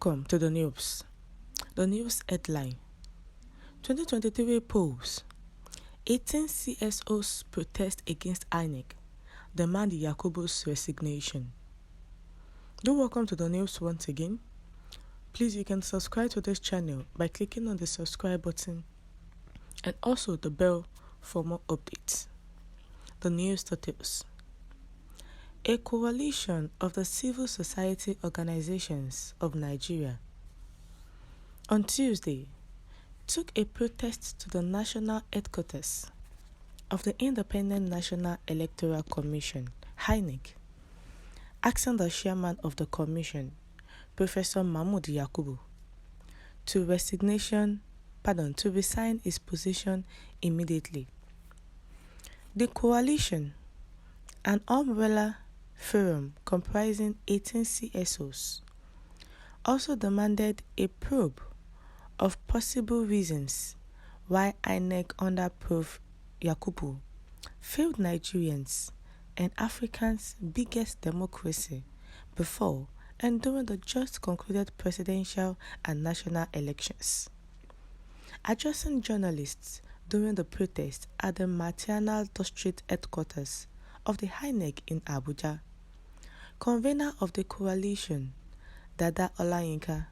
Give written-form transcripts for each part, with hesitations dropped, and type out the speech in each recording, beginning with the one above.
Welcome to the news. The news headline: 2023 polls. 18 CSOs protest against Inec, demand Yakubu's resignation. Welcome to the news once again. Please, you can subscribe to this channel by clicking on the subscribe button and also the bell for more updates. The news details. A coalition of the civil society organizations of Nigeria on Tuesday took a protest to the national headquarters of the Independent National Electoral Commission, Inec, asking the chairman of the commission, Professor Mahmood Yakubu, to resign his position immediately. The coalition, an umbrella forum comprising 18 CSOs, also demanded a probe of possible reasons why Inec under Prof. Yakubu failed Nigerians and Africa's biggest democracy before and during the just concluded presidential and national elections. Addressing journalists during the protest at the Maternal District headquarters of the Inec in Abuja, convener of the coalition, Dada Olayinka,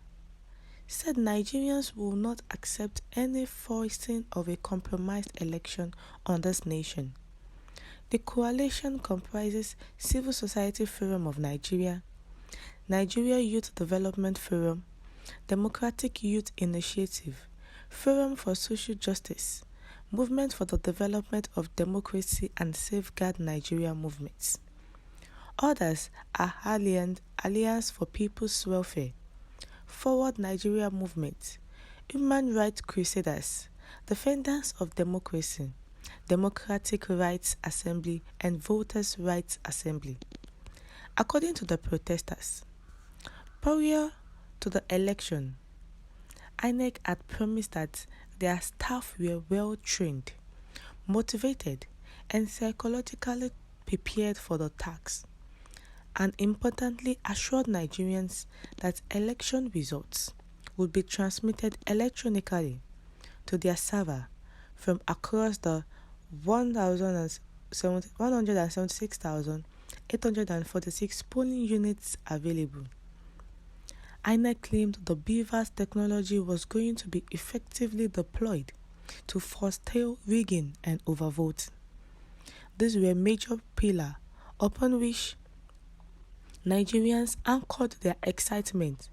said Nigerians will not accept any foisting of a compromised election on this nation. The coalition comprises Civil Society Forum of Nigeria, Nigeria Youth Development Forum, Democratic Youth Initiative, Forum for Social Justice, Movement for the Development of Democracy and Safeguard Nigeria movements. Others are Alliance for People's Welfare, Forward Nigeria Movement, Human Rights Crusaders, Defenders of Democracy, Democratic Rights Assembly, and Voters' Rights Assembly. According to the protesters, prior to the election, Inec had promised that their staff were well trained, motivated, and psychologically prepared for the task, and importantly assured Nigerians that election results would be transmitted electronically to their server from across the 176,846 polling units available. Inec claimed the BVAS technology was going to be effectively deployed to forestall rigging and overvoting. These were a major pillar upon which Nigerians anchored their excitement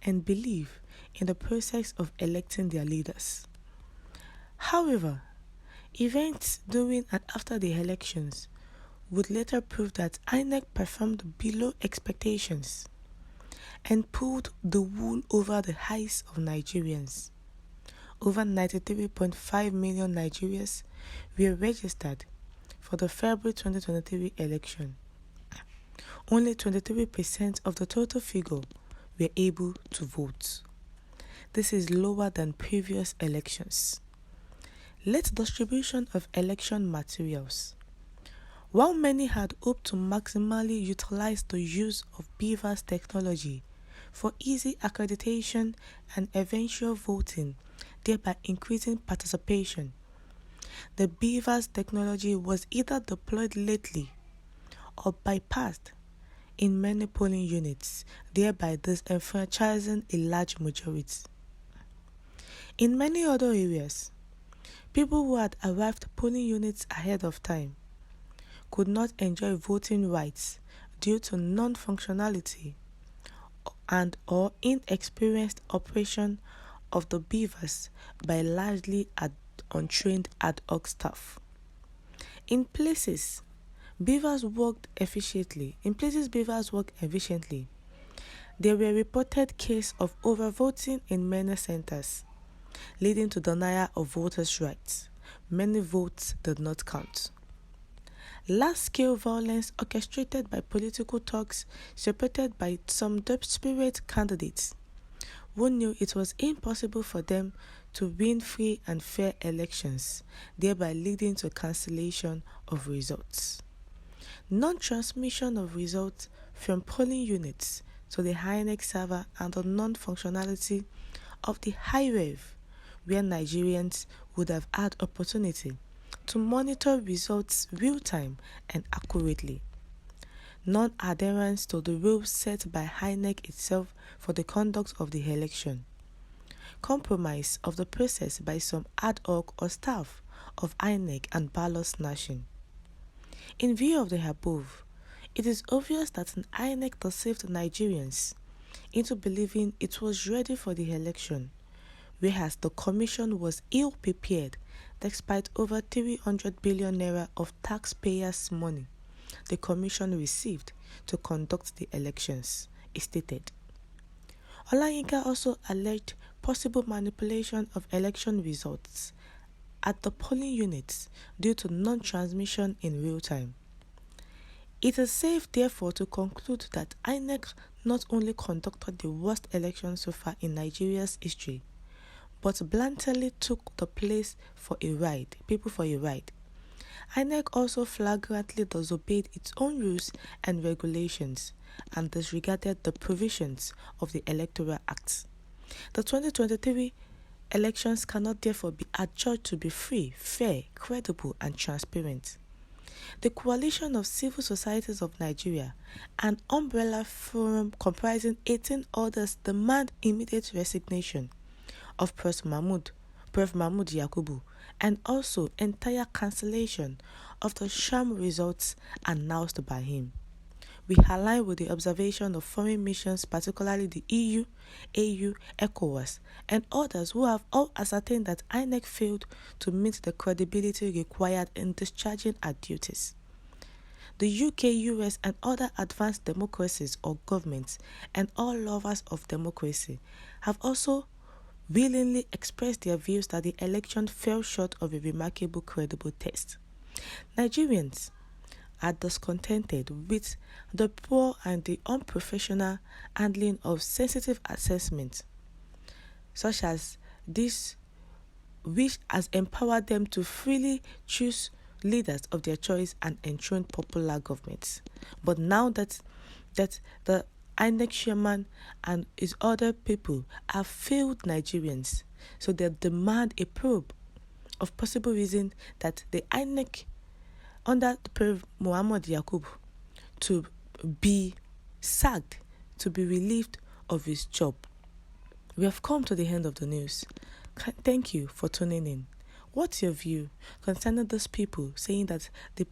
and belief in the process of electing their leaders. However, events during and after the elections would later prove that Inec performed below expectations and pulled the wool over the eyes of Nigerians. Over 93.5 million Nigerians were registered for the February 2023 election. Only 23% of the total figure were able to vote. This is lower than previous elections. Late distribution of election materials. While many had hoped to maximally utilize the use of BVAS technology for easy accreditation and eventual voting, thereby increasing participation, the BVAS technology was either deployed lately or bypassed in many polling units, thereby disenfranchising a large majority. In many other areas, people who had arrived polling units ahead of time could not enjoy voting rights due to non-functionality and or inexperienced operation of the BVAS by largely untrained ad hoc staff. In places BVAS worked efficiently. There were reported cases of overvoting in many centers, leading to denial of voters' rights. Many votes did not count. Large-scale violence orchestrated by political thugs supported by some desperate candidates who knew it was impossible for them to win free and fair elections, thereby leading to cancellation of results. Non-transmission of results from polling units to the Inec server and the non-functionality of the Fīré, where Nigerians would have had opportunity to monitor results real-time and accurately. Non-adherence to the rules set by Inec itself for the conduct of the election. Compromise of the process by some ad hoc or staff of Inec and ballot snatching. In view of the above, it is obvious that an Inec deceived Nigerians into believing it was ready for the election, whereas the commission was ill-prepared despite over 300 billion naira of taxpayers' money the commission received to conduct the elections, it stated. Olayinka also alleged possible manipulation of election results at the polling units due to non-transmission in real time. It is safe, therefore, to conclude that Inec not only conducted the worst election so far in Nigeria's history, but bluntly took the people for a ride. Inec also flagrantly disobeyed its own rules and regulations and disregarded the provisions of the Electoral Act. The 2023 elections cannot therefore be adjudged to be free, fair, credible, and transparent. The Coalition of Civil Societies of Nigeria, an umbrella forum comprising 18 others, demand immediate resignation of Prof. Mahmood Yakubu and also entire cancellation of the sham results announced by him. We align with the observation of foreign missions, particularly the EU, AU, ECOWAS, and others who have all ascertained that Inec failed to meet the credibility required in discharging her duties. The UK, US, and other advanced democracies or governments and all lovers of democracy have also willingly expressed their views that the election fell short of a remarkable credible test. Nigerians are discontented with the poor and the unprofessional handling of sensitive assessments, such as this, which has empowered them to freely choose leaders of their choice and enthrone popular governments. But now that the Inec chairman and his other people have failed Nigerians, so they demand a probe of possible reason that the Inec under the Prof. Muhammad Yakub to be sacked, to be relieved of his job. We have come to the end of the news. Thank you for tuning in. What's your view concerning those people saying that the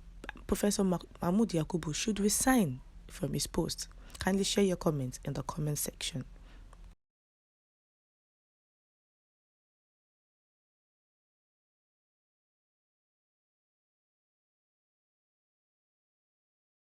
Professor Mahmood Yakubu should resign from his post? Kindly share your comments in the comment section.